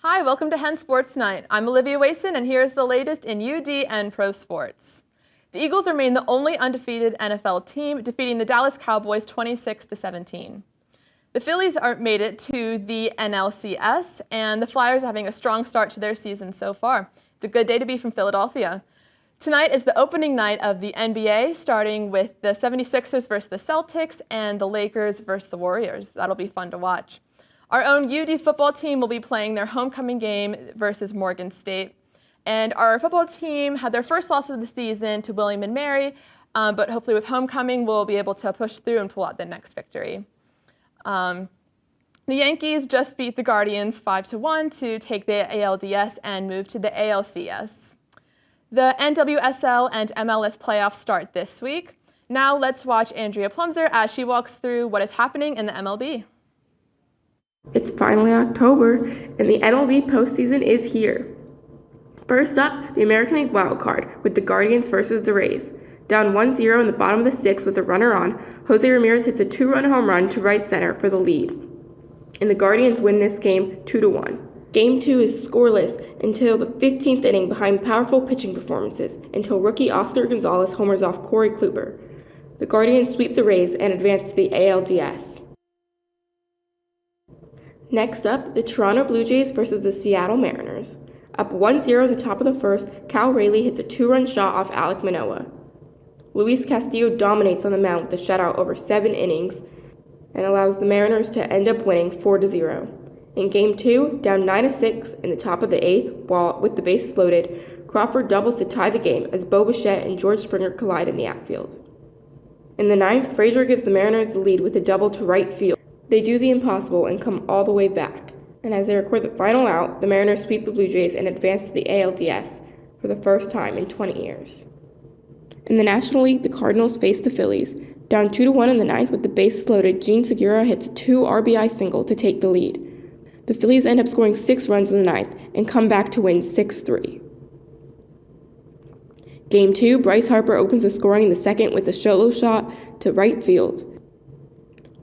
Hi, welcome to Hens Sports Night. I'm Olivia Wason, and here's the latest in UD and pro sports. The Eagles remain the only undefeated NFL team, defeating the Dallas Cowboys 26-17. The Phillies made it to the NLCS, and the Flyers are having a strong start to their season so far. It's a good day to be from Philadelphia. Tonight is the opening night of the NBA, starting with the 76ers versus the Celtics and the Lakers versus the Warriors. That'll be fun to watch. Our own UD football team will be playing their homecoming game versus Morgan State. And our football team had their first loss of the season to William & Mary, but hopefully with homecoming we'll be able to push through and pull out the next victory. The Yankees just beat the Guardians 5-1 to take the ALDS and move to the ALCS. The NWSL and MLS playoffs start this week. Now let's watch Andrea Plumser as she walks through what is happening in the MLB. It's finally October, and the MLB postseason is here. First up, the American League wildcard with the Guardians versus the Rays. Down 1-0 in the bottom of the sixth with a runner on, Jose Ramirez hits a two-run home run to right center for the lead. And the Guardians win this game 2-1. Game 2 is scoreless until the 15th inning behind powerful pitching performances, until rookie Oscar Gonzalez homers off Corey Kluber. The Guardians sweep the Rays and advance to the ALDS. Next up, the Toronto Blue Jays versus the Seattle Mariners. Up 1-0 in the top of the first, Cal Raleigh hits a two-run shot off Alek Manoah. Luis Castillo dominates on the mound with a shutout over 7 innings and allows the Mariners to end up winning 4-0. In Game 2, down 9-6 in the top of the 8th, while with the bases loaded, Crawford doubles to tie the game as Bo Bichette and George Springer collide in the outfield. In the 9th, Frazier gives the Mariners the lead with a double to right field. They do the impossible and come all the way back, and as they record the final out, the Mariners sweep the Blue Jays and advance to the ALDS for the first time in 20 years. In the National League, the Cardinals face the Phillies. Down 2-1 in the 9th with the bases loaded, Gene Segura hits a 2 RBI single to take the lead. The Phillies end up scoring 6 runs in the 9th and come back to win 6-3. Game 2, Bryce Harper opens the scoring in the second with a solo shot to right field,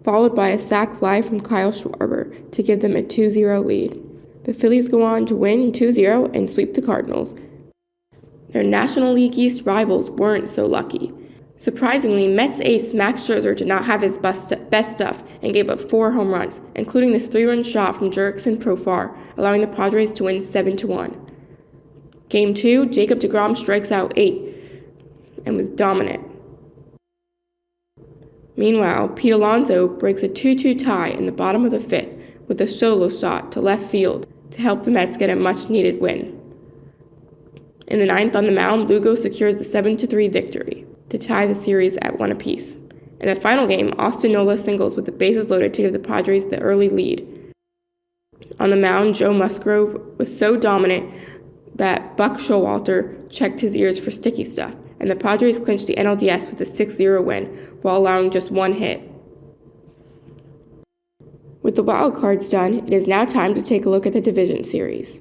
followed by a sac fly from Kyle Schwarber to give them a 2-0 lead. The Phillies go on to win 2-0 and sweep the Cardinals. Their National League East rivals weren't so lucky. Surprisingly, Mets ace Max Scherzer did not have his best stuff and gave up 4 home runs, including this 3-run shot from Jurickson Profar, allowing the Padres to win 7-1. Game 2, Jacob deGrom strikes out 8 and was dominant. Meanwhile, Pete Alonso breaks a 2-2 tie in the bottom of the 5th with a solo shot to left field to help the Mets get a much-needed win. In the 9th on the mound, Lugo secures the 7-3 victory to tie the series at 1 apiece. In the final game, Austin Nola singles with the bases loaded to give the Padres the early lead. On the mound, Joe Musgrove was so dominant that Buck Showalter checked his ears for sticky stuff, and the Padres clinched the NLDS with a 6-0 win while allowing just 1 hit. With the wild cards done, it is now time to take a look at the division series.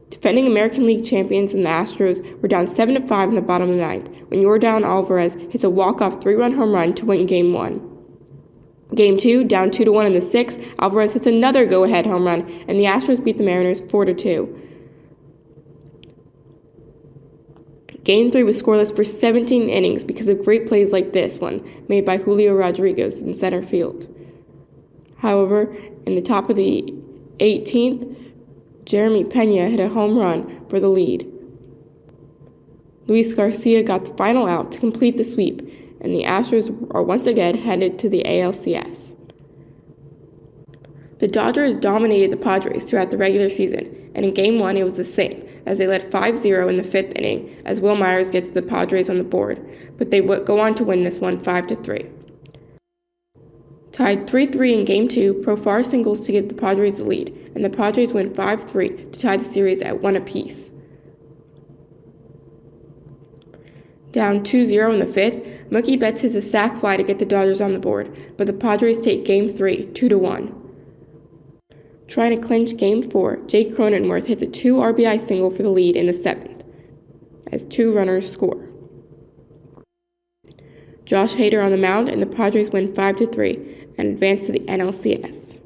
Defending American League champions and the Astros were down 7-5 in the bottom of the 9th when Yordan Alvarez hits a walk-off 3-run home run to win Game 1. Game 2, down 2-1 in the 6th, Alvarez hits another go-ahead home run, and the Astros beat the Mariners 4-2. Game 3 was scoreless for 17 innings because of great plays like this one, made by Julio Rodriguez in center field. However, in the top of the 18th, Jeremy Pena hit a home run for the lead. Luis Garcia got the final out to complete the sweep, and the Astros are once again headed to the ALCS. The Dodgers dominated the Padres throughout the regular season, and in Game 1 it was the same, as they led 5-0 in the 5th inning as Will Myers gets the Padres on the board, but they would go on to win this one 5-3. Tied 3-3 in Game 2, Profar singles to give the Padres the lead, and the Padres win 5-3 to tie the series at 1 apiece. Down 2-0 in the 5th, Mookie Betts hits a sac fly to get the Dodgers on the board, but the Padres take Game 3, 2-1. Trying to clinch Game 4, Jake Cronenworth hits a 2 RBI single for the lead in the 7th, as 2 runners score. Josh Hader on the mound, and the Padres win 5-3 and advance to the NLCS.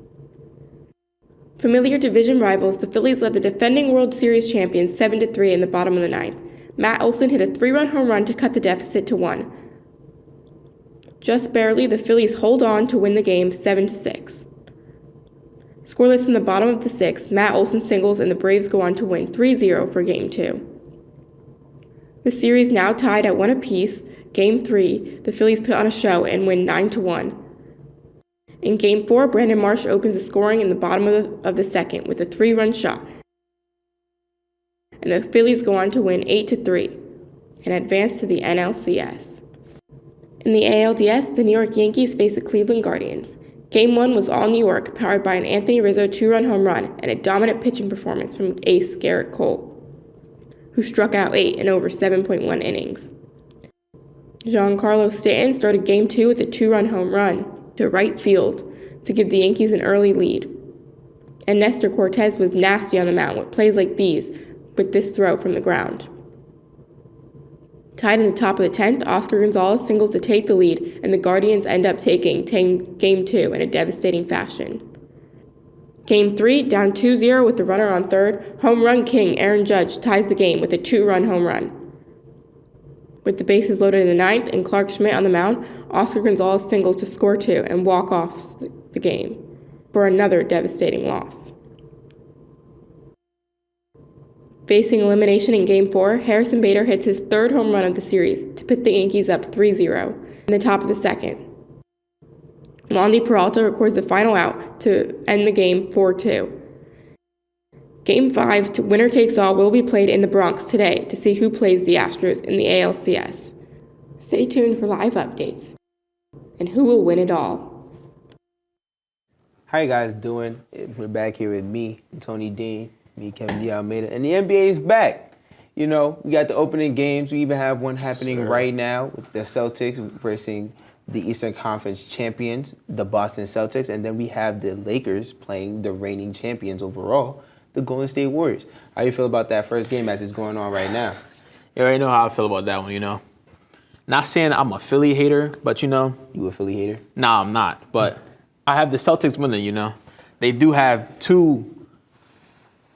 Familiar division rivals, the Phillies led the defending World Series champions 7-3 in the bottom of the ninth. Matt Olson hit a 3-run home run to cut the deficit to 1. Just barely, the Phillies hold on to win the game 7-6. Scoreless in the bottom of the sixth, Matt Olson singles and the Braves go on to win 3-0 for Game 2. The series now tied at 1 apiece. Game 3, the Phillies put on a show and win 9-1. In Game 4, Brandon Marsh opens the scoring in the bottom of the second with a 3-run shot. And the Phillies go on to win 8-3 and advance to the NLCS. In the ALDS, the New York Yankees face the Cleveland Guardians. Game 1 was all New York, powered by an Anthony Rizzo 2-run home run and a dominant pitching performance from ace Garrett Cole, who struck out 8 in over 7.1 innings. Giancarlo Stanton started Game 2 with a 2-run home run to right field to give the Yankees an early lead. And Nestor Cortez was nasty on the mound with plays like these, with this throw from the ground. Tied in the top of the 10th, Oscar Gonzalez singles to take the lead, and the Guardians end up taking Game 2 in a devastating fashion. Game 3, down 2-0 with the runner on third, home run king Aaron Judge ties the game with a 2-run home run. With the bases loaded in the ninth and Clark Schmidt on the mound, Oscar Gonzalez singles to score 2 and walk off the game for another devastating loss. Facing elimination in Game 4, Harrison Bader hits his third home run of the series to put the Yankees up 3-0 in the top of the second. Wandy Peralta records the final out to end the game 4-2. Game 5, winner takes all, will be played in the Bronx today to see who plays the Astros in the ALCS. Stay tuned for live updates. And who will win it all? How you guys doing? We're back here with me, Tony Dean, me, Kevin D. Almeida, and the NBA is back. You know, we got the opening games. We even have one happening right now with the Celtics versus the Eastern Conference champions, the Boston Celtics, and then we have the Lakers playing the reigning champions overall, the Golden State Warriors. How you feel about that first game as it's going on right now? You already know how I feel about that one, you know. Not saying I'm a Philly hater, but you know. You a Philly hater? Nah, I'm not. But I have the Celtics winning, you know. They do have two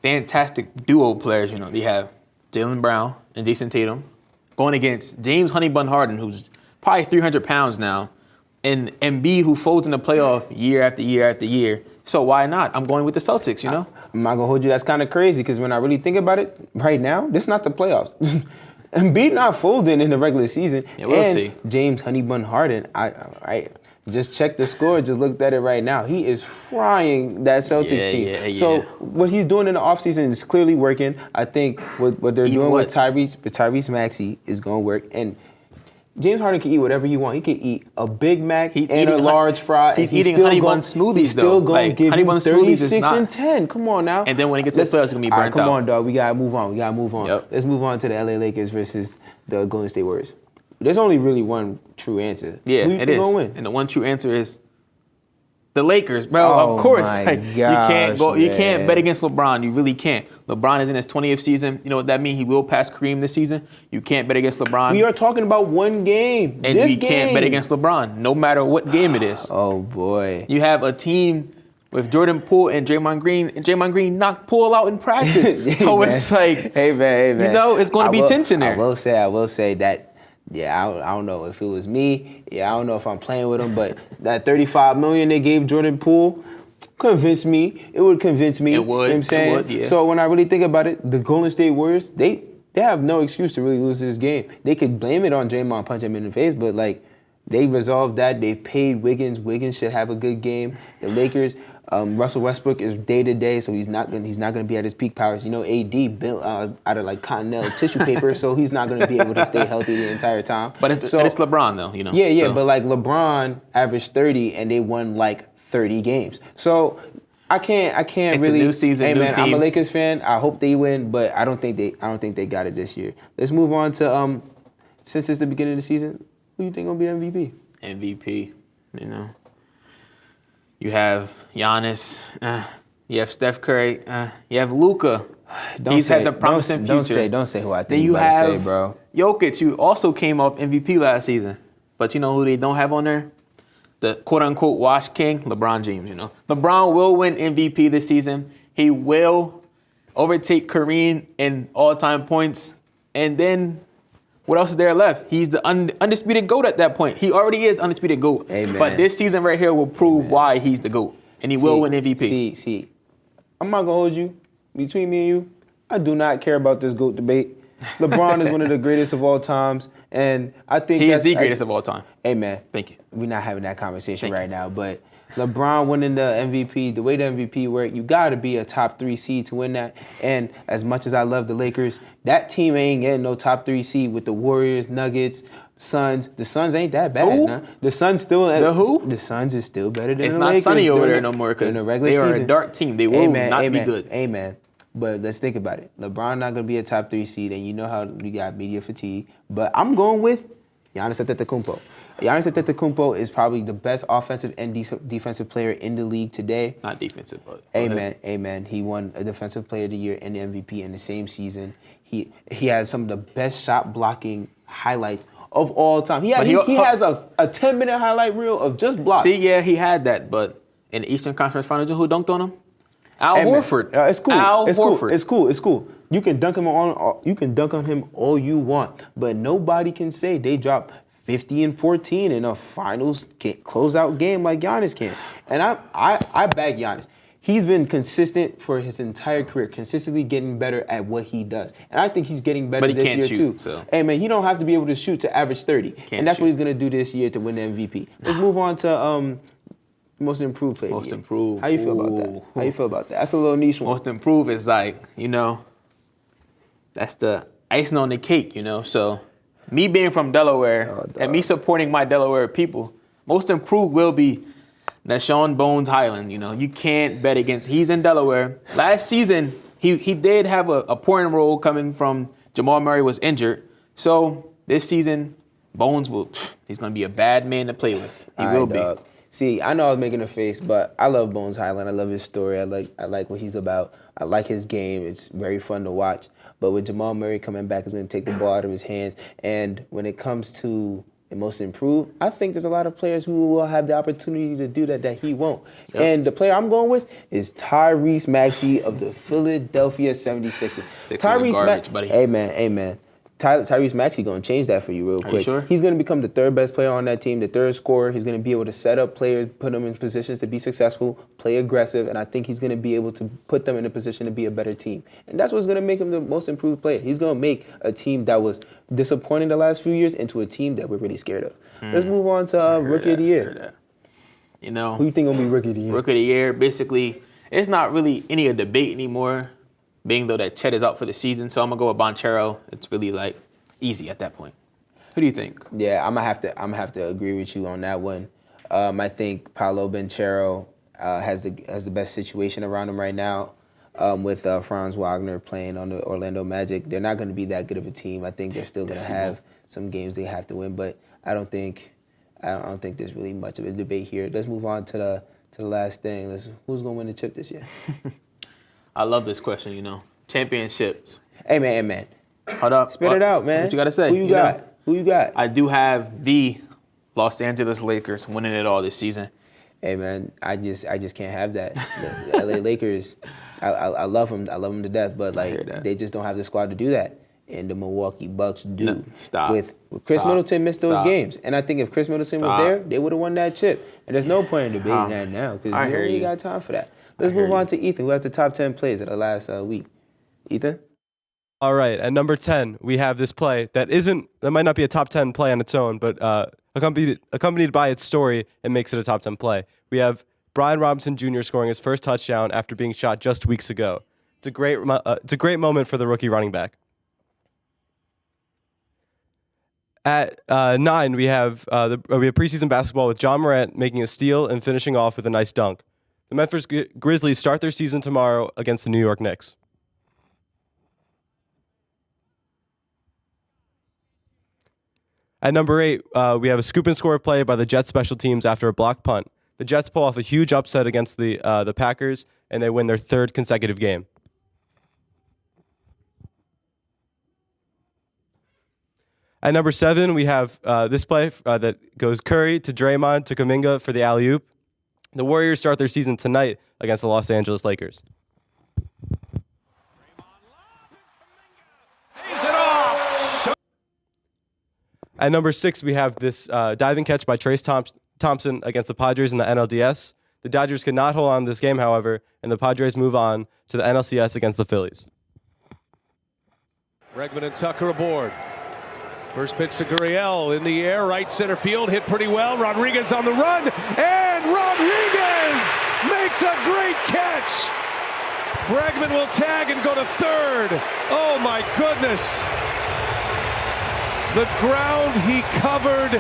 fantastic duo players, you know. They have Jaylen Brown and Jason Tatum going against James Honeybun Harden, who's probably 300 pounds now, and Embiid, who folds in the playoff year after year after year. So why not? I'm going with the Celtics, you know? I'm not going to hold you. That's kind of crazy because when I really think about it, right now, this is not the playoffs. Embiid not folding in the regular season. Yeah, we'll see. James Honeybun Harden, I just checked the score, just looked at it right now. He is frying that Celtics team. Yeah. So what he's doing in the offseason is clearly working. I think what they're doing with Tyrese Maxey is going to work. And James Harden can eat whatever he wants. He can eat a Big Mac and a large fry. He's eating Honey Bun Smoothies, though. He's still going to give Honey you Bun 36 Smoothies and 10. Come on now. And then when he gets to the playoffs, it's going to be burnt out. Come on, dog. We got to move on. Yep. Let's move on to the LA Lakers versus the Golden State Warriors. There's only really one true answer. Yeah, Who you it think is. gonna win? And the one true answer is the Lakers, bro. Oh, of course. my You can't gosh, you can't man. bet against LeBron. You really can't. LeBron is in his 20th season. You know what that means? He will pass Kareem this season. You can't bet against LeBron. We are talking about one game. And this we game. can't bet against LeBron, no matter what game it is. Oh, boy. You have a team with Jordan Poole and Draymond Green, and Draymond Green knocked Poole out in practice. So it's like, hey, man. you know, it's going to be tension there. I will say that, yeah, I don't know if it was me. Yeah, I don't know if I'm playing with him, but that $35 million they gave Jordan Poole convinced me. It would convince me. It would. You know what I'm saying? It would, yeah. So when I really think about it, the Golden State Warriors, they have no excuse to really lose this game. They could blame it on Draymond punching him in the face, but like they resolved that. They've paid Wiggins. Wiggins should have a good game. The Lakers, Russell Westbrook is day to day, so he's not gonna be at his peak powers. You know, AD built out of like Continental tissue paper, so he's not gonna be able to stay healthy the entire time. But it's LeBron though, you know. Yeah, so. but like LeBron averaged 30 and they won like 30 games. So I can't It's really. a new season, hey new man, team. I'm a Lakers fan. I hope they win, but I don't think they got it this year. Let's move on to since it's the beginning of the season, who you think gonna be MVP? MVP, you know. You have Giannis, you have Steph Curry, you have Luka. He's had a promising future. Don't say who I think Then you you about to have say, bro. Jokic, who also came off MVP last season. But you know who they don't have on there? the quote-unquote wash king, LeBron James, you know. LeBron will win MVP this season. He will overtake Kareem in all-time points. And then what else is there left? He's the undisputed GOAT at that point. He already is undisputed GOAT. Amen. But this season right here will prove why he's the GOAT. And he will win MVP. See, I'm not going to hold you. Between me and you, I do not care about this GOAT debate. LeBron is one of the greatest of all times. And I think he is the greatest of all time. Amen. Thank you. We're not having that conversation right now. But LeBron winning the MVP, the way the MVP worked, you got to be a top 3 seed to win that. And as much as I love the Lakers, that team ain't getting no top 3 seed with the Warriors, Nuggets, Suns. The Suns ain't that bad. Who? Nah. The Suns still. The who? The Suns is still better than It's the not Lakers. sunny over there no more because the they regular are season. a dark team. They will not be good. Amen. But let's think about it. LeBron not going to be a top 3 seed, and you know how we got media fatigue. But I'm going with Giannis Antetokounmpo. Giannis Antetokounmpo is probably the best offensive and defensive player in the league today. Not defensive, but Amen. He won a Defensive Player of the Year and the MVP in the same season. He has some of the best shot blocking highlights of all time. He has a 10-minute highlight reel of just blocks. See, yeah, he had that, but in the Eastern Conference Finals, who dunked on him? Al Horford. It's cool. Horford. It's cool. You can dunk on him all you want, but nobody can say they dropped 50 and 14 in a finals closeout game like Giannis can. And I back Giannis. He's been consistent for his entire career, consistently getting better at what he does. And I think he's getting better this year too. So. Hey man, he don't have to be able to shoot to average 30. And that's what he's gonna do this year to win the MVP. Let's move on to most improved player. Most improved. How you feel about that? How you feel about that? That's a little niche one. Most improved is like, that's the icing on the cake, So me being from Delaware and me supporting my Delaware people, most improved will be Nashawn Bones Highland. You can't bet against. He's in Delaware. Last season, he did have a pouring role coming from Jamal Murray was injured. So this season, Bones he's going to be a bad man to play with. He will be. See, I know I was making a face, but I love Bones Highland. I love his story. I like what he's about. I like his game. It's very fun to watch. But with Jamal Murray coming back, he's going to take the ball out of his hands. And when it comes to the most improved, I think there's a lot of players who will have the opportunity to do that he won't. Yep. And the player I'm going with is Tyrese Maxey of the Philadelphia 76ers. Tyrese Maxey, buddy. Amen. Tyrese Maxey going to change that for you real quick. You sure? He's going to become the third best player on that team, the third scorer. He's going to be able to set up players, put them in positions to be successful, play aggressive, and I think he's going to be able to put them in a position to be a better team. And that's what's going to make him the most improved player. He's going to make a team that was disappointing the last few years into a team that we're really scared of. Let's move on to Rookie of the Year. Who you think will be Rookie of the Year? Rookie of the Year, basically, it's not really any of a debate anymore, being though that Chet is out for the season. So I'm going to go with Banchero. It's really like easy at that point. Who do you think? Yeah, I'm gonna have to agree with you on that one. I think Paolo Banchero has the best situation around him right now. With Franz Wagner playing on the Orlando Magic, they're not going to be that good of a team. I think they're still going to have some games they have to win, but I don't think there's really much of a debate here. Let's move on to the last thing. Who's going to win the chip this year? I love this question. Championships. Hey man. Hold up. Spit it out, man. What you got to say? Who you got? I do have the Los Angeles Lakers winning it all this season. Hey, man, I just can't have that. The LA Lakers, I love them. I love them to death, but they just don't have the squad to do that. And the Milwaukee Bucks do. No, stop. With Chris Middleton missed those games. And I think if Chris Middleton was there, they would have won that chip. And there's no point in debating that now because we don't really got time for that. Let's move on to Ethan, who has the top 10 plays of the last week. Ethan? All right, at number 10, we have this play that might not be a top 10 play on its own, but accompanied by its story, it makes it a top 10 play. We have Brian Robinson Jr. scoring his first touchdown after being shot just weeks ago. It's a great moment for the rookie running back. At 9, we have preseason basketball with John Morant making a steal and finishing off with a nice dunk. The Memphis Grizzlies start their season tomorrow against the New York Knicks. At number 8, we have a scoop and score play by the Jets special teams after a blocked punt. The Jets pull off a huge upset against the Packers, and they win their third consecutive game. At number 7, we have this play that goes Curry to Draymond to Kuminga for the alley-oop. The Warriors start their season tonight against the Los Angeles Lakers. At number 6, we have this diving catch by Trace Thompson against the Padres in the NLDS. The Dodgers could not hold on to this game, however, and the Padres move on to the NLCS against the Phillies. Bregman and Tucker aboard. First pitch to Gurriel in the air, right center field, hit pretty well. Rodriguez on the run, and Rodriguez makes a great catch. Bregman will tag and go to third. Oh my goodness. The ground he covered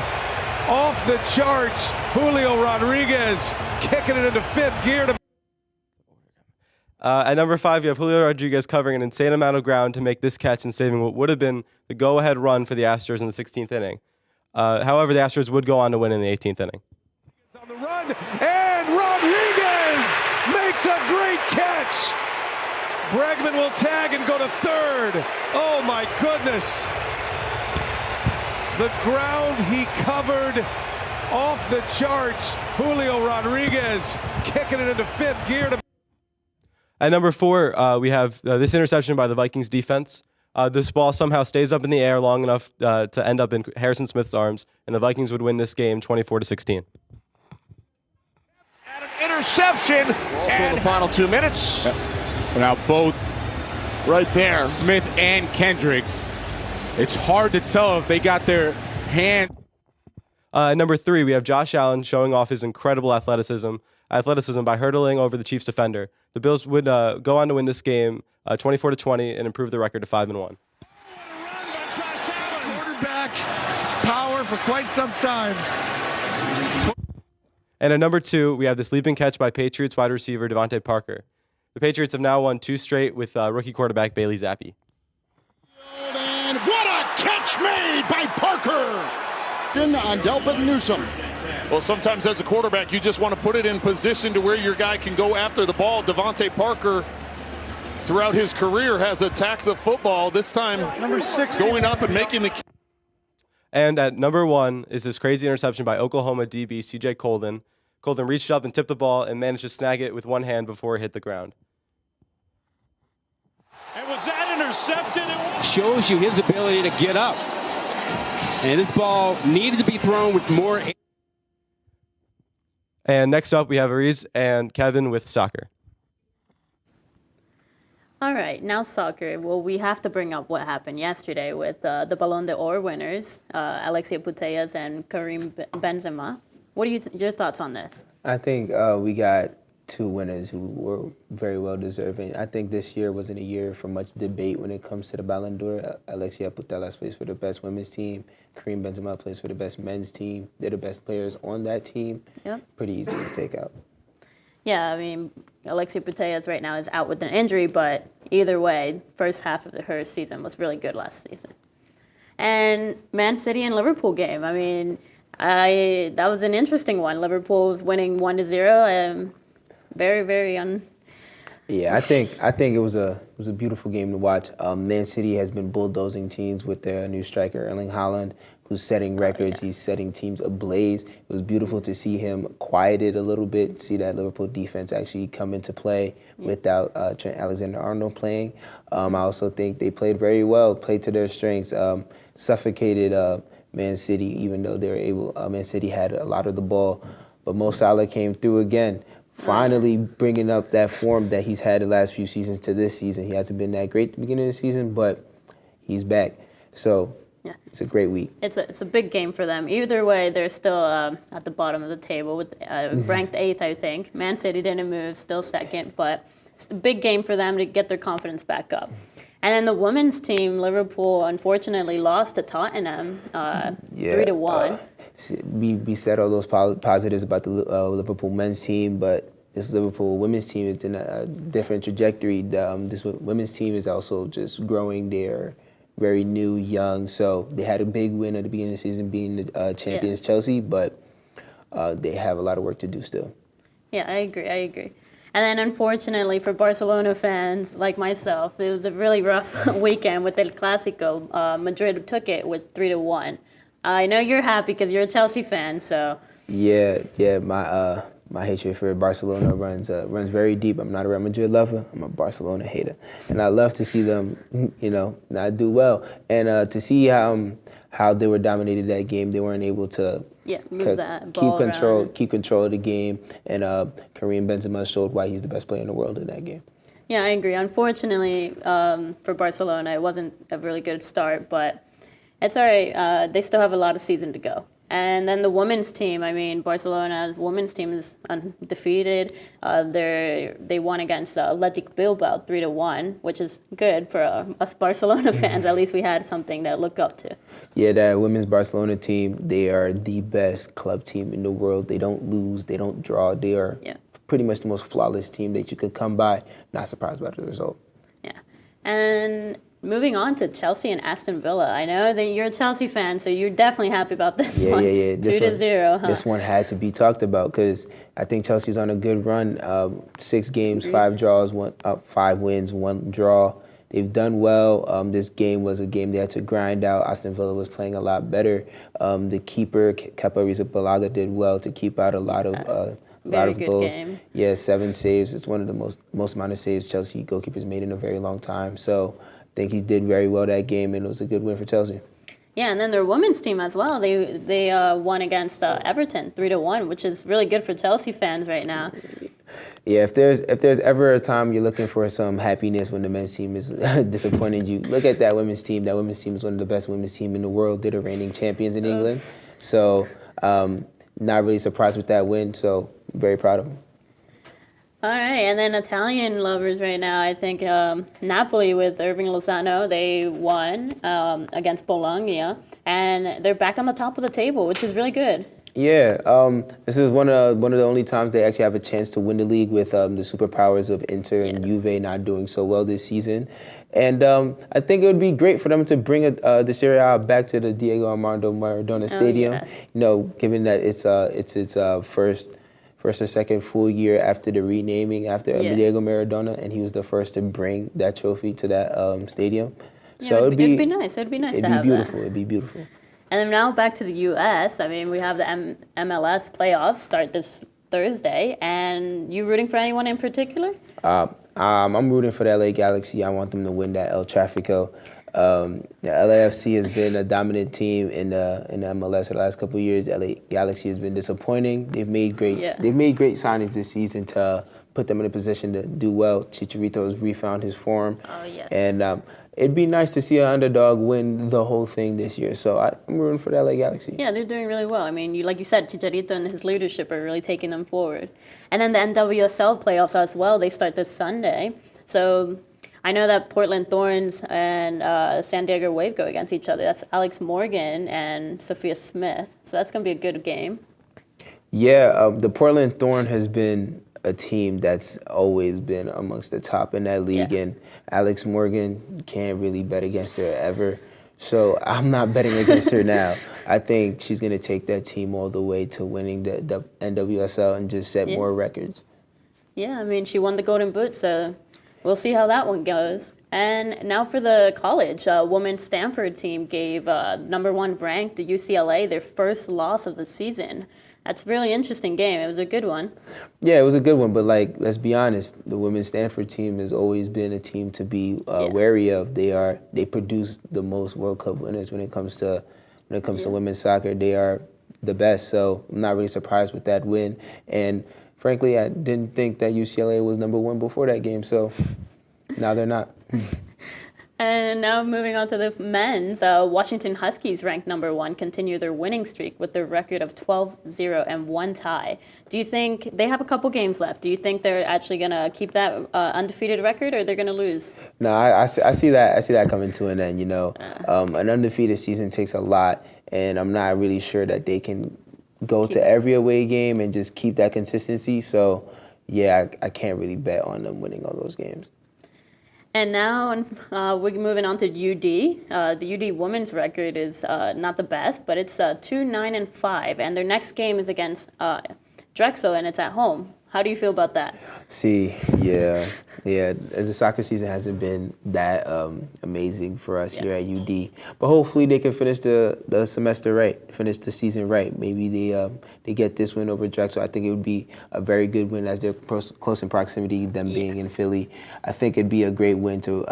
off the charts. Julio Rodriguez kicking it into fifth gear. At number 5, you have Julio Rodriguez covering an insane amount of ground to make this catch and saving what would have been the go-ahead run for the Astros in the 16th inning. However, the Astros would go on to win in the 18th inning. On the run, and Rodriguez makes a great catch. Bregman will tag and go to third. Oh my goodness. The ground he covered off the charts. Julio Rodriguez kicking it into fifth gear. At number 4, we have this interception by the Vikings defense. This ball somehow stays up in the air long enough to end up in Harrison Smith's arms, and the Vikings would win this game 24-16. And an interception. Also in the final 2 minutes. So now both right there, Smith and Kendricks. It's hard to tell if they got their hand. At number 3, we have Josh Allen showing off his incredible athleticism by hurtling over the Chiefs defender. The Bills would go on to win this game 24-20 and improve the record to 5-1. Quarterback power for quite some time. And at number 2, we have this leaping catch by Patriots wide receiver Devontae Parker. The Patriots have now won 2 straight with rookie quarterback Bailey Zappi. And what a catch made by Parker on Delpit Newsome. Well, sometimes as a quarterback, you just want to put it in position to where your guy can go after the ball. Devontae Parker, throughout his career, has attacked the football. This time, number 6, going up and making the. And at number 1 is this crazy interception by Oklahoma DB C.J. Colden. Colden reached up and tipped the ball and managed to snag it with one hand before it hit the ground. And was that intercepted? Shows you his ability to get up. And this ball needed to be thrown with more. And next up, we have Ariz and Kevin with soccer. All right, now soccer. Well, we have to bring up what happened yesterday with the Ballon d'Or winners, Alexia Putellas and Karim Benzema. What are your thoughts on this? I think we got 2 winners who were very well deserving. I think this year wasn't a year for much debate when it comes to the Ballon d'Or. Alexia Putellas plays for the best women's team. Karim Benzema plays for the best men's team. They're the best players on that team. Yep. Pretty easy to take out. Yeah, I mean, Alexia Putellas right now is out with an injury, but either way, first half of her season was really good last season. And Man City and Liverpool game. I mean, that was an interesting one. Liverpool was winning 1-0. Very, very Yeah, I think it was a beautiful game to watch. Man City has been bulldozing teams with their new striker Erling Haaland, who's setting records. Yes. He's setting teams ablaze. It was beautiful to see him quieted a little bit, see that Liverpool defense actually come into play without Trent Alexander-Arnold playing. I also think they played very well, played to their strengths, suffocated Man City, even though they were able. Man City had a lot of the ball, but Mo Salah came through again. Finally bringing up that form that he's had the last few seasons to this season. He hasn't been that great at the beginning of the season, but he's back. So it's a great week. It's a big game for them. Either way, they're still at the bottom of the table with ranked 8th, I think. Man City didn't move, still second, but it's a big game for them to get their confidence back up. And then the women's team, Liverpool, unfortunately lost to Tottenham 3-1. We said all those positives about the Liverpool men's team, but this Liverpool women's team is in a different trajectory. This women's team is also just growing. They're very new, young, so they had a big win at the beginning of the season, beating the champions Chelsea, but they have a lot of work to do still. Yeah, I agree. And then, unfortunately, for Barcelona fans like myself, it was a really rough weekend with El Clásico. Madrid took it with 3-1. I know you're happy because you're a Chelsea fan, so. Yeah. My hatred for Barcelona runs very deep. I'm not a Real Madrid lover. I'm a Barcelona hater, and I love to see them, not do well, and to see how they were dominated that game. They weren't able to move that ball keep control of the game, and Karim Benzema showed why he's the best player in the world in that game. Yeah, I agree. Unfortunately, for Barcelona, it wasn't a really good start, but it's all right. They still have a lot of season to go. And then the women's team, Barcelona's women's team is undefeated. They won against Athletic Bilbao 3-1, which is good for us Barcelona fans. At least we had something to look up to. Yeah, that women's Barcelona team, they are the best club team in the world. They don't lose, they don't draw. They are pretty much the most flawless team that you could come by. Not surprised by the result. Yeah. And moving on to Chelsea and Aston Villa. I know that you're a Chelsea fan, so you're definitely happy about this one. Yeah. 2-0, huh? This one had to be talked about because I think Chelsea's on a good run. 6 games, 5 draws, 5 wins, 1 draw. They've done well. This game was a game they had to grind out. Aston Villa was playing a lot better. The keeper, Kepa Arrizabalaga, did well to keep out a lot of goals. Game. Yeah, 7 saves. It's one of the most amount of saves Chelsea goalkeepers made in a very long time. So I think he did very well that game, and it was a good win for Chelsea. Yeah, and then their women's team as well. They won against Everton 3-1, which is really good for Chelsea fans right now. Yeah, if there's ever a time you're looking for some happiness when the men's team is disappointing you, look at that women's team. That women's team is one of the best women's team in the world. They're the reigning champions in England. So not really surprised with that win. So very proud of them. All right, and then Italian lovers right now, I think Napoli with Irving Lozano, they won against Bologna, and they're back on the top of the table, which is really good. Yeah, this is one of the only times they actually have a chance to win the league with the superpowers of Inter and Juve not doing so well this season. And I think it would be great for them to bring the Serie A back to the Diego Armando Maradona Stadium. Yes. Given that it's its first or second full year after the renaming after Diego Maradona, and he was the first to bring that trophy to that stadium. Yeah, So it'd be nice. It'd be nice to have beautiful. that. It'd be beautiful. And then now back to the U.S. We have the MLS playoffs start this Thursday, and you rooting for anyone in particular? I'm rooting for the LA Galaxy. I want them to win that El Tráfico. The LAFC has been a dominant team in the MLS for the last couple of years. LA Galaxy has been disappointing. They've made great signings this season to put them in a position to do well. Chicharito has refound his form. Oh, yes. And it'd be nice to see an underdog win the whole thing this year. So I'm rooting for the LA Galaxy. Yeah, they're doing really well. Like you said, Chicharito and his leadership are really taking them forward. And then the NWSL playoffs as well, they start this Sunday. So I know that Portland Thorns and San Diego Wave go against each other. That's Alex Morgan and Sophia Smith. So that's going to be a good game. Yeah, the Portland Thorn has been a team that's always been amongst the top in that league, and Alex Morgan can't really bet against her ever. So I'm not betting against her now. I think she's going to take that team all the way to winning the NWSL and just set more records. Yeah, she won the Golden Boot, so we'll see how that one goes. And now for the college, women's Stanford team gave number 1 ranked the UCLA their first loss of the season. That's a really interesting game. It was a good one. Yeah, it was a good one. But let's be honest, the women's Stanford team has always been a team to be wary of. They produce the most World Cup winners when it comes to women's soccer. They are the best. So I'm not really surprised with that win. And frankly, I didn't think that UCLA was number 1 before that game. So now they're not. And now moving on to the men's, Washington Huskies ranked number 1 continue their winning streak with their record of 12-0 and 1 tie. Do you think they have a couple games left? Do you think they're actually going to keep that undefeated record, or they're going to lose? No, I see that coming to an end. An undefeated season takes a lot, and I'm not really sure that they can go to every away game and just keep that consistency. So, yeah, I can't really bet on them winning all those games. And now we're moving on to UD. The UD women's record is not the best, but it's 2-9-5, and their next game is against Drexel, and it's at home. How do you feel about that? See, yeah. The soccer season hasn't been that amazing for us here at UD, but hopefully they can finish the semester right, finish the season right. Maybe they get this win over Drexel. I think it would be a very good win as they're close in proximity, them being in Philly. I think it'd be a great win to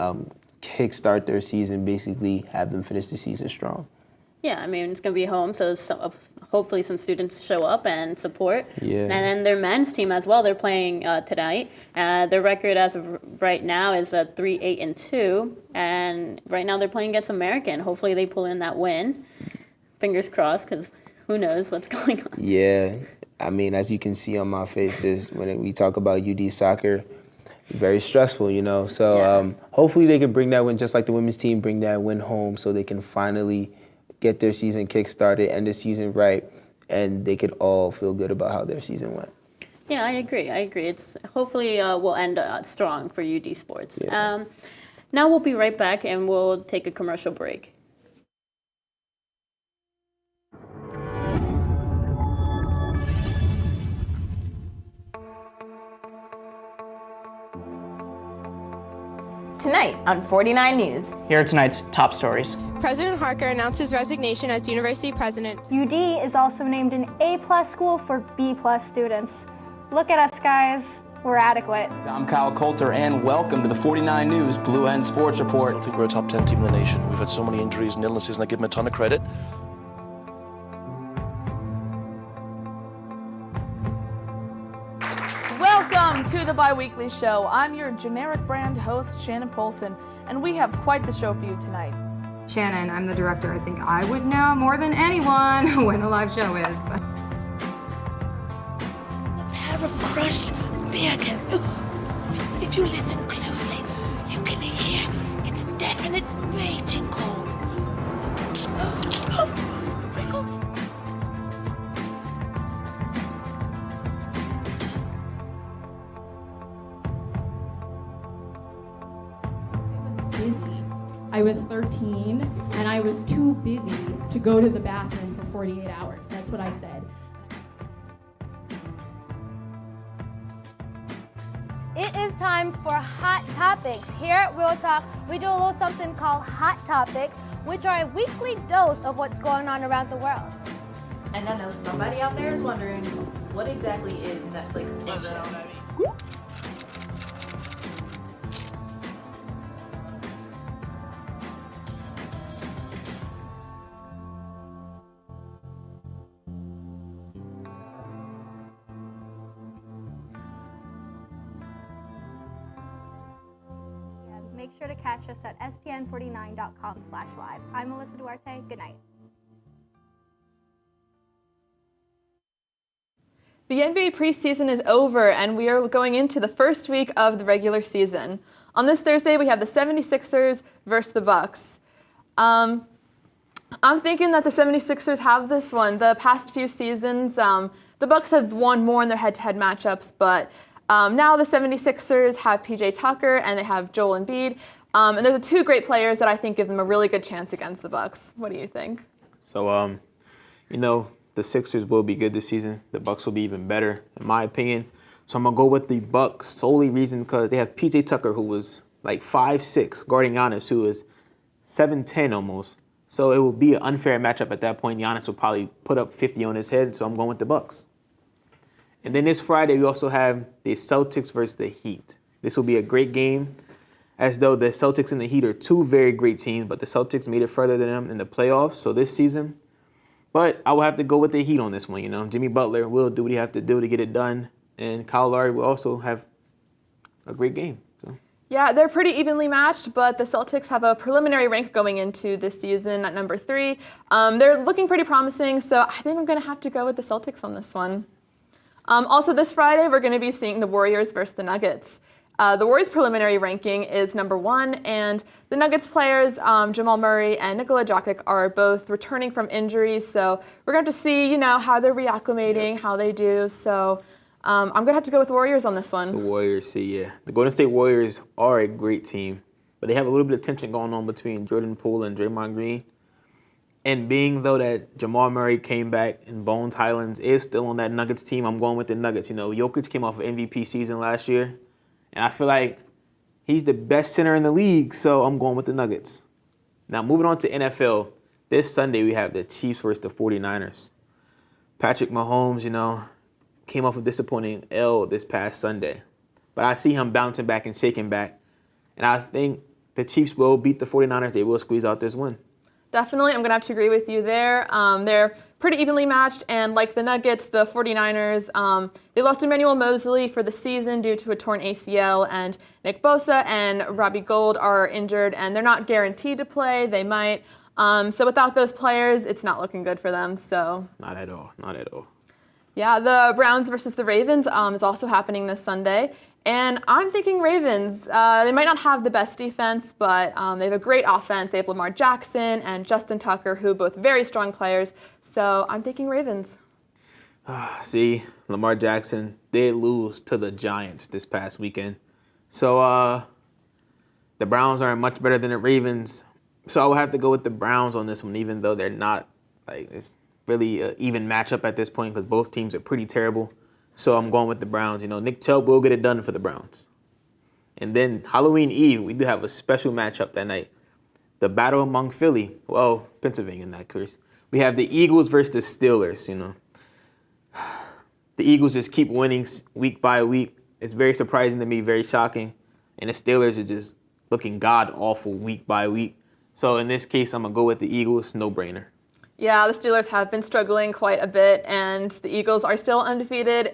kickstart their season, basically have them finish the season strong. Yeah, I mean, it's going to be home, so hopefully some students show up and support. Yeah. And then their men's team as well, they're playing tonight. Their record as of right now is 3-8-2, and right now they're playing against American. Hopefully they pull in that win. Fingers crossed, because who knows what's going on. Yeah, I mean, as you can see on my face, when we talk about UD soccer, it's very stressful, you know. So hopefully they can bring that win, just like the women's team, bring that win home so they can finally get their season kick-started, end the season right, and they could all feel good about how their season went. Yeah, I agree. It's hopefully we'll end strong for UD Sports. Yeah. Now we'll be right back, and we'll take a commercial break. Tonight on 49 News. Here are tonight's top stories. President Harker announced his resignation as university president. UD is also named an A+ school for B+ students. Look at us, guys. We're adequate. I'm Kyle Coulter, and welcome to the 49 News Blue Hens Sports Report. I think we're a top 10 team in the nation. We've had so many injuries and illnesses, and I give them a ton of credit. Welcome to the Bi-Weekly Show. I'm your generic brand host, Shannon Polson, and we have quite the show for you tonight. Shannon, I'm the director. I think I would know more than anyone when the live show is. A pair of crushed beer cans. If you listen closely, you can hear its definite mating call. I was 13 and I was too busy to go to the bathroom for 48 hours. That's what I said. It is time for Hot Topics. Here at Real Talk, we do a little something called Hot Topics, which are a weekly dose of what's going on around the world. And I know somebody out there is wondering, what exactly is Netflix Nation? Make sure to catch us at stn49.com/live. I'm Melissa Duarte. Good night. The NBA preseason is over, and we are going into the first week of the regular season. On this Thursday, we have the 76ers versus the Bucks. I'm thinking that the 76ers have this one. The past few seasons, the Bucks have won more in their head-to-head matchups, but now the 76ers have PJ Tucker and they have Joel Embiid. And there's two great players that I think give them a really good chance against the Bucks. What do you think? So, the Sixers will be good this season. The Bucks will be even better, in my opinion. So I'm going to go with the Bucks solely reason because they have PJ Tucker, who was like 5'6", guarding Giannis, who is 7'10" almost. So it will be an unfair matchup at that point. Giannis will probably put up 50 on his head, so I'm going with the Bucks. And then this Friday, we also have the Celtics versus the Heat. This will be a great game, as though the Celtics and the Heat are two very great teams, but the Celtics made it further than them in the playoffs, so this season. But I will have to go with the Heat on this one, Jimmy Butler will do what he has to do to get it done, and Kyle Lowry will also have a great game. So. Yeah, they're pretty evenly matched, but the Celtics have a preliminary rank going into this season at number 3. They're looking pretty promising, so I think I'm going to have to go with the Celtics on this one. Also, this Friday, we're going to be seeing the Warriors versus the Nuggets. The Warriors' preliminary ranking is number 1, and the Nuggets players, Jamal Murray and Nikola Jokic, are both returning from injuries. So we're going to see, how they're reacclimating, how they do. So I'm going to have to go with Warriors on this one. The Warriors, the Golden State Warriors are a great team, but they have a little bit of tension going on between Jordan Poole and Draymond Green. And being, though, that Jamal Murray came back and Bones Highlands is still on that Nuggets team, I'm going with the Nuggets. You know, Jokic came off an MVP season last year, and I feel like he's the best center in the league, so I'm going with the Nuggets. Now, moving on to NFL, this Sunday we have the Chiefs versus the 49ers. Patrick Mahomes, you know, came off a disappointing L this past Sunday, but I see him bouncing back and shaking back, and I think the Chiefs will beat the 49ers. They will squeeze out this win. Definitely, I'm going to have to agree with you there. They're pretty evenly matched, and like the Nuggets, the 49ers, they lost Emmanuel Mosley for the season due to a torn ACL, and Nick Bosa and Robbie Gould are injured, and they're not guaranteed to play. They might. So without those players, it's not looking good for them. So Not at all. Not at all. yeah, the Browns versus the Ravens is also happening this Sunday. And I'm thinking Ravens. They might not have the best defense, but they have a great offense. They have Lamar Jackson and Justin Tucker, who are both very strong players. So I'm thinking Ravens. See, Lamar Jackson did lose to the Giants this past weekend. So the Browns aren't much better than the Ravens. So I will have to go with the Browns on this one, even though they're not, like, it's really an even matchup at this point because both teams are pretty terrible. So I'm going with the Browns. You know, Nick Chubb will get it done for the Browns. And then Halloween Eve, we do have a special matchup that night. The battle among Philly. Well, Pennsylvania in that case. We have the Eagles versus the Steelers, you know. The Eagles just keep winning week by week. It's very surprising to me, very shocking. And the Steelers are just looking god-awful week by week. So in this case, I'm going to go with the Eagles, no-brainer. Yeah, the Steelers have been struggling quite a bit, and the Eagles are still undefeated.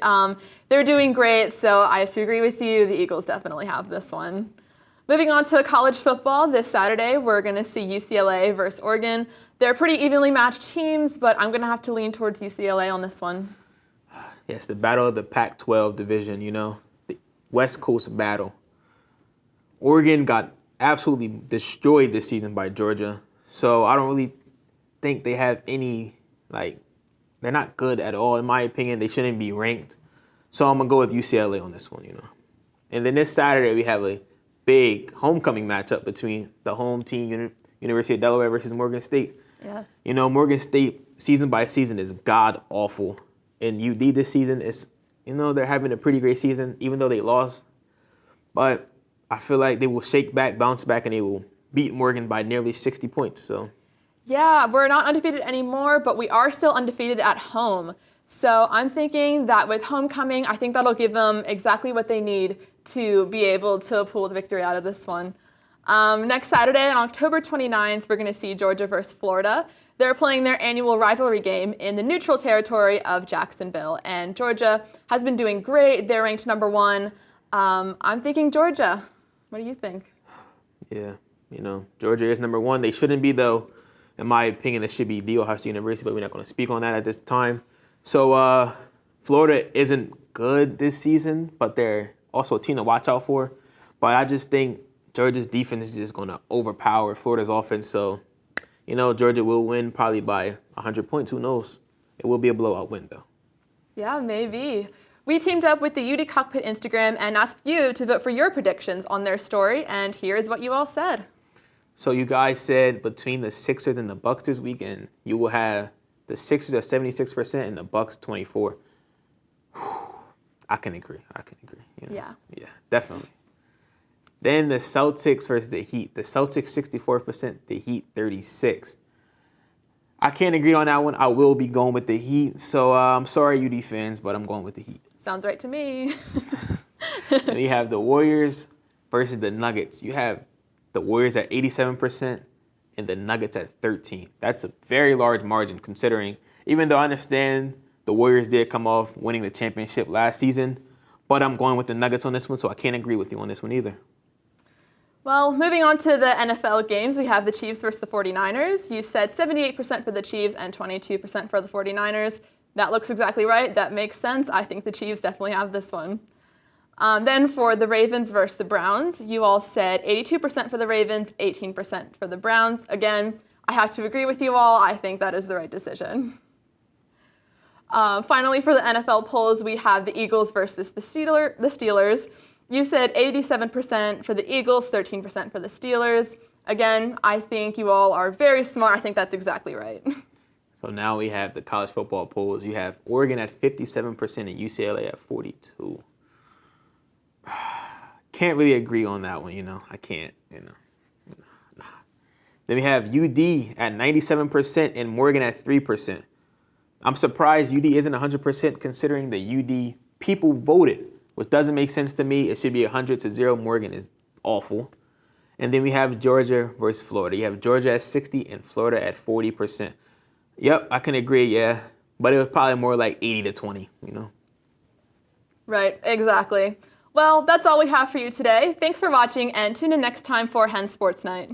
They're doing great, so I have to agree with you. The Eagles definitely have this one. Moving on to college football, this Saturday, we're going to see UCLA versus Oregon. They're pretty evenly matched teams, but I'm going to have to lean towards UCLA on this one. Yes, the battle of the Pac-12 division, you know, the West Coast battle. Oregon got absolutely destroyed this season by Georgia, so I don't really think they have any, like, they're not good at all. In my opinion, they shouldn't be ranked. So I'm going to go with UCLA on this one, you know. And then this Saturday, we have a big homecoming matchup between the home team, University of Delaware versus Morgan State. Yes. You know, Morgan State, season by season, is god-awful. And UD this season is, you know, they're having a pretty great season, even though they lost. But I feel like they will shake back, bounce back, and they will beat Morgan by nearly 60 points, so. Yeah, we're not undefeated anymore, but we are still undefeated at home. So I'm thinking that with homecoming, I think that'll give them exactly what they need to be able to pull the victory out of this one. Next Saturday, on October 29th, we're going to see Georgia versus Florida. They're playing their annual rivalry game in the neutral territory of Jacksonville, and Georgia has been doing great. They're ranked #1. I'm thinking Georgia. What do you think? Yeah, you know, Georgia is #1. They shouldn't be, though. In my opinion, it should be The Ohio State University, but we're not going to speak on that at this time. So Florida isn't good this season, but they're also a team to watch out for. But I just think Georgia's defense is just going to overpower Florida's offense. So, you know, Georgia will win probably by 100 points. Who knows? It will be a blowout win, though. Yeah, maybe. We teamed up with the UD Cockpit Instagram and asked you to vote for your predictions on their story, and here's what you all said. So you guys said between the Sixers and the Bucks this weekend, you will have the Sixers at 76% and the Bucks 24%. I can agree. You know? Yeah, definitely. Then the Celtics versus the Heat. The Celtics 64%, the Heat 36%. I can't agree on that one. I will be going with the Heat. So I'm sorry, UD fans, but I'm going with the Heat. Sounds right to me. Then you have the Warriors versus the Nuggets. You have the Warriors at 87% and the Nuggets at 13%. That's a very large margin considering, even though I understand the Warriors did come off winning the championship last season, but I'm going with the Nuggets on this one, so I can't agree with you on this one either. Well, moving on to the NFL games, we have the Chiefs versus the 49ers. You said 78% for the Chiefs and 22% for the 49ers. That looks exactly right. That makes sense. I think the Chiefs definitely have this one. Then for the Ravens versus the Browns, you all said 82% for the Ravens, 18% for the Browns. Again, I have to agree with you all. I think that is the right decision. Finally, for the NFL polls, we have the Eagles versus the Steelers. You said 87% for the Eagles, 13% for the Steelers. Again, I think you all are very smart. I think that's exactly right. So now we have the college football polls. You have Oregon at 57% and UCLA at 42%. Can't really agree on that one, I can't, Nah. Then we have UD at 97% and Morgan at 3%. I'm surprised UD isn't 100% considering the UD people voted, which doesn't make sense to me. It should be 100-0. Morgan is awful. And then we have Georgia versus Florida. You have Georgia at 60 and Florida at 40%. Yep, I can agree, yeah. But it was probably more like 80-20, Right, exactly. Well, that's all we have for you today. Thanks for watching and tune in next time for Hens Sports Night.